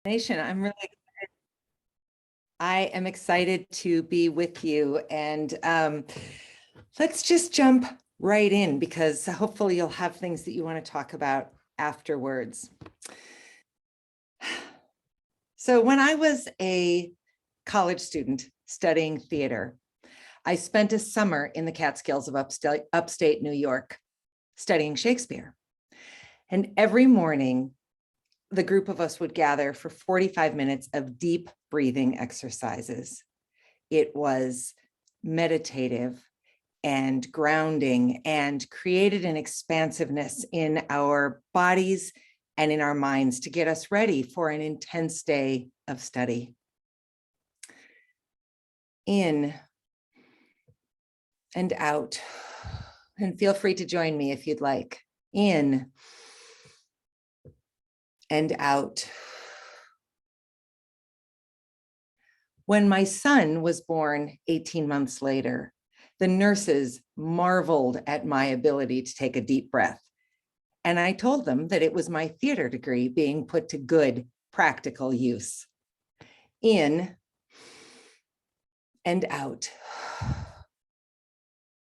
Nation, I am excited to be with you, and let's just jump right in because hopefully you'll have things that you want to talk about afterwards. So when I was a college student studying theater, I spent a summer in the Catskills of upstate New York studying Shakespeare. And every morning, the group of us would gather for 45 minutes of deep breathing exercises. It was meditative and grounding and created an expansiveness in our bodies and in our minds to get us ready for an intense day of study. In and out. And feel free to join me if you'd like. In and out. When my son was born 18 months later, the nurses marveled at my ability to take a deep breath. And I told them that it was my theater degree being put to good practical use. In and out.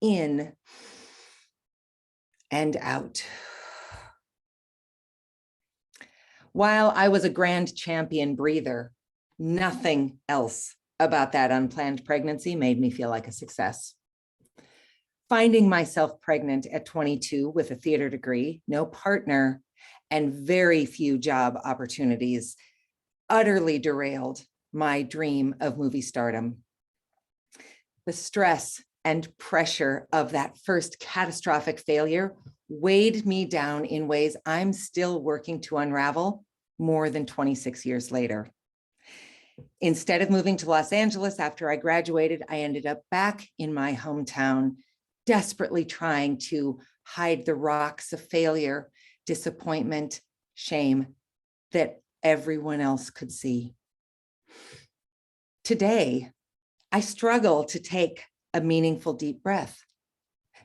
In and out. While I was a grand champion breather, nothing else about that unplanned pregnancy made me feel like a success. Finding myself pregnant at 22 with a theater degree, no partner, and very few job opportunities utterly derailed my dream of movie stardom. The stress and pressure of that first catastrophic failure weighed me down in ways I'm still working to unravel more than 26 years later. Instead of moving to Los Angeles after I graduated, I ended up back in my hometown, desperately trying to hide the rocks of failure, disappointment, shame that everyone else could see. Today, I struggle to take a meaningful deep breath,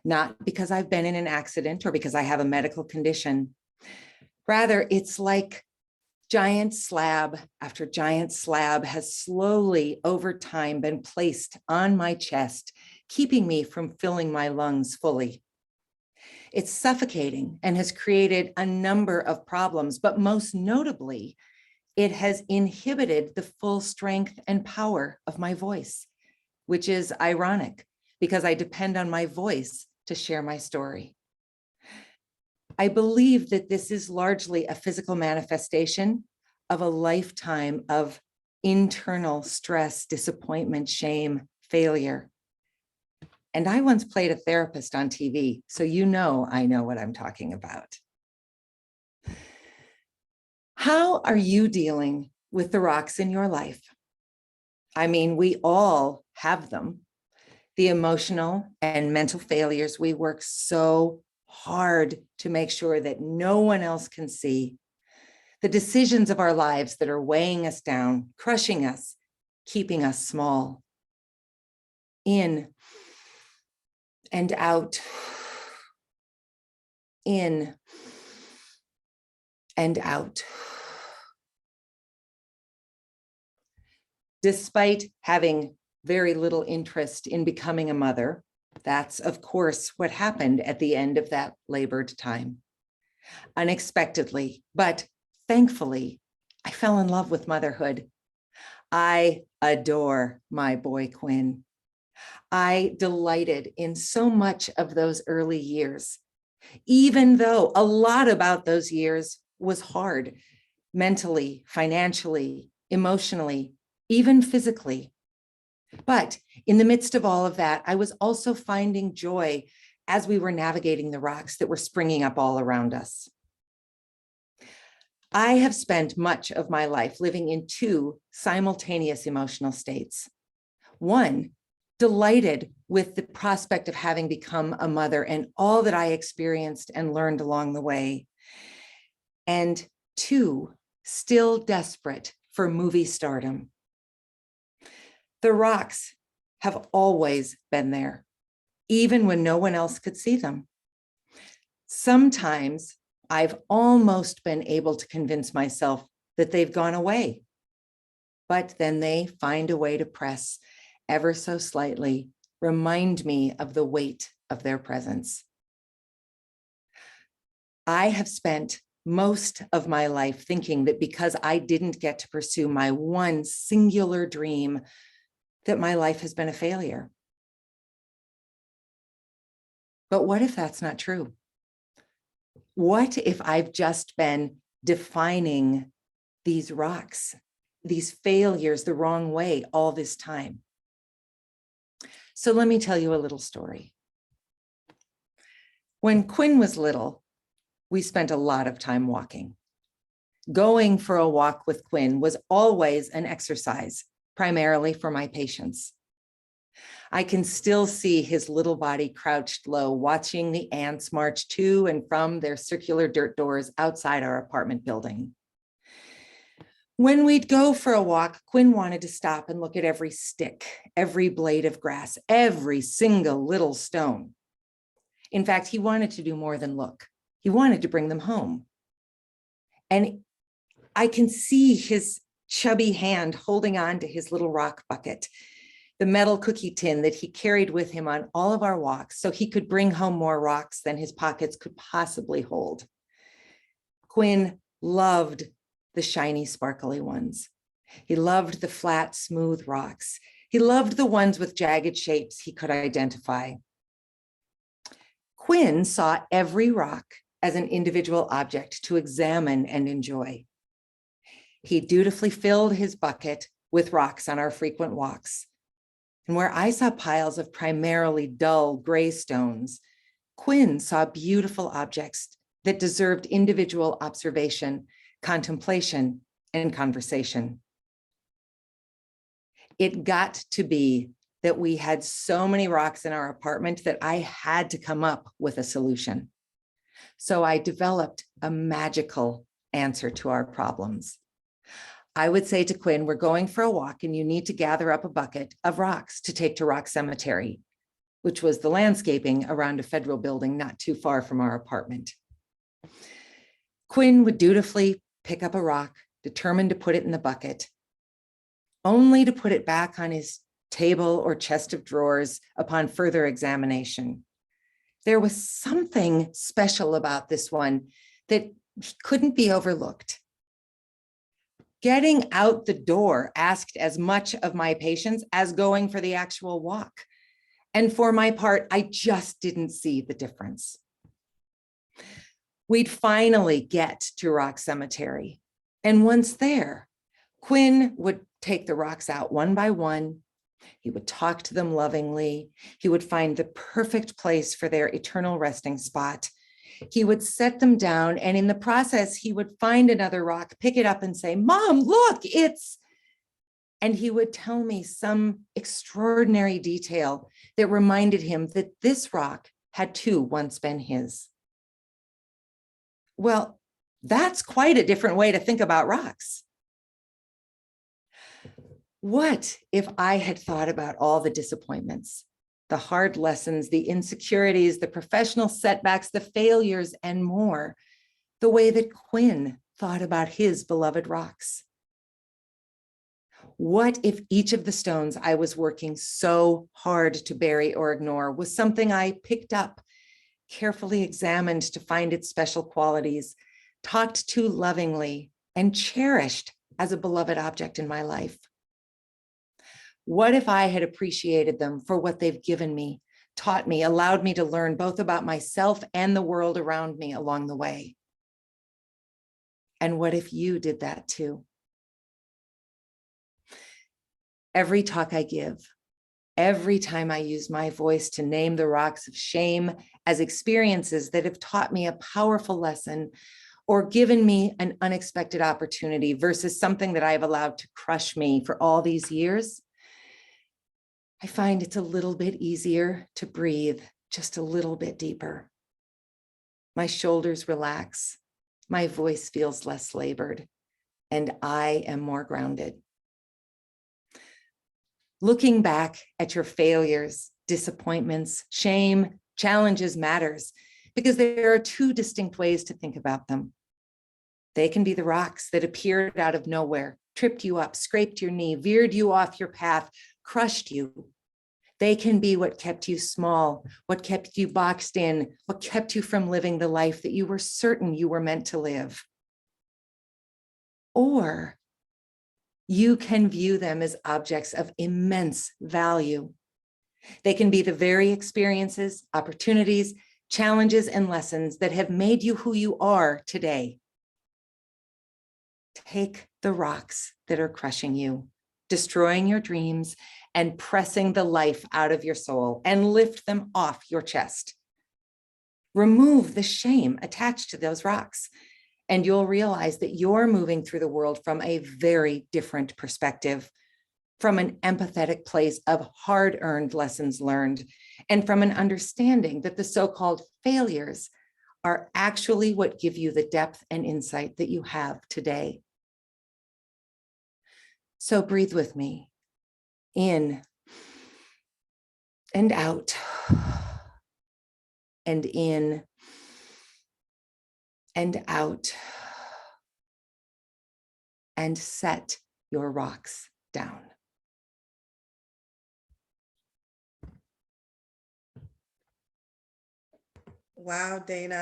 not because I've been in an accident or because I have a medical condition. Rather, it's like giant slab after giant slab has slowly over time been placed on my chest, keeping me from filling my lungs fully. It's suffocating and has created a number of problems, but most notably, it has inhibited the full strength and power of my voice, which is ironic because I depend on my voice to share my story. I believe that this is largely a physical manifestation of a lifetime of internal stress, disappointment, shame, failure. And I once played a therapist on TV, so you know I know what I'm talking about. How are you dealing with the rocks in your life? I mean, we all have them. The emotional and mental failures we work so hard to make sure that no one else can see. The decisions of our lives that are weighing us down, crushing us, keeping us small. In and out. In and out. Despite having very little interest in becoming a mother, that's of course what happened at the end of that labored time. Unexpectedly, but thankfully, I fell in love with motherhood. I adore my boy Quinn. I delighted in so much of those early years, even though a lot about those years was hard, mentally, financially, emotionally, even physically. But in the midst of all of that, I was also finding joy as we were navigating the rocks that were springing up all around us. I have spent much of my life living in two simultaneous emotional states. One, delighted with the prospect of having become a mother and all that I experienced and learned along the way. And two, still desperate for movie stardom. The rocks have always been there, even when no one else could see them. Sometimes I've almost been able to convince myself that they've gone away. But then they find a way to press ever so slightly, remind me of the weight of their presence. I have spent most of my life thinking that because I didn't get to pursue my one singular dream, that my life has been a failure. But what if that's not true? What if I've just been defining these rocks, these failures the wrong way all this time? So let me tell you a little story. When Quinn was little, we spent a lot of time walking. Going for a walk with Quinn was always an exercise, primarily for my patients. I can still see his little body crouched low, watching the ants march to and from their circular dirt doors outside our apartment building. When we'd go for a walk, Quinn wanted to stop and look at every stick, every blade of grass, every single little stone. In fact, he wanted to do more than look. He wanted to bring them home. And I can see his chubby hand holding on to his little rock bucket, the metal cookie tin that he carried with him on all of our walks so he could bring home more rocks than his pockets could possibly hold. Quinn loved the shiny, sparkly ones. He loved the flat, smooth rocks. He loved the ones with jagged shapes he could identify. Quinn saw every rock as an individual object to examine and enjoy. He dutifully filled his bucket with rocks on our frequent walks. And where I saw piles of primarily dull gray stones, Quinn saw beautiful objects that deserved individual observation, contemplation, and conversation. It got to be that we had so many rocks in our apartment that I had to come up with a solution. So I developed a magical answer to our problems. I would say to Quinn, we're going for a walk and you need to gather up a bucket of rocks to take to Rock Cemetery, which was the landscaping around a federal building not too far from our apartment. Quinn would dutifully pick up a rock, determined to put it in the bucket, only to put it back on his table or chest of drawers upon further examination. There was something special about this one that couldn't be overlooked. Getting out the door asked as much of my patients as going for the actual walk. And for my part, I just didn't see the difference. We'd finally get to Rock Cemetery. And once there, Quinn would take the rocks out one by one. He would talk to them lovingly. He would find the perfect place for their eternal resting spot. He would set them down, and in the process, he would find another rock, pick it up and say, "Mom, look, it's..." And he would tell me some extraordinary detail that reminded him that this rock had too once been his. Well, that's quite a different way to think about rocks. What if I had thought about all the disappointments, the hard lessons, the insecurities, the professional setbacks, the failures, and more, the way that Quinn thought about his beloved rocks? What if each of the stones I was working so hard to bury or ignore was something I picked up, carefully examined to find its special qualities, talked to lovingly, and cherished as a beloved object in my life? What if I had appreciated them for what they've given me, taught me, allowed me to learn both about myself and the world around me along the way? And what if you did that too? Every talk I give, every time I use my voice to name the rocks of shame as experiences that have taught me a powerful lesson or given me an unexpected opportunity versus something that I have allowed to crush me for all these years, I find it's a little bit easier to breathe just a little bit deeper. My shoulders relax, my voice feels less labored, and I am more grounded. Looking back at your failures, disappointments, shame, challenges matters because there are two distinct ways to think about them. They can be the rocks that appeared out of nowhere, tripped you up, scraped your knee, veered you off your path, crushed you. They can be what kept you small, what kept you boxed in, what kept you from living the life that you were certain you were meant to live. Or you can view them as objects of immense value. They can be the very experiences, opportunities, challenges, and lessons that have made you who you are today. Take the rocks that are crushing you, destroying your dreams, and pressing the life out of your soul, and lift them off your chest. Remove the shame attached to those rocks, and you'll realize that you're moving through the world from a very different perspective, from an empathetic place of hard-earned lessons learned, and from an understanding that the so-called failures are actually what give you the depth and insight that you have today. So breathe with me, in and out, and in and out, and set your rocks down. Wow, Dana.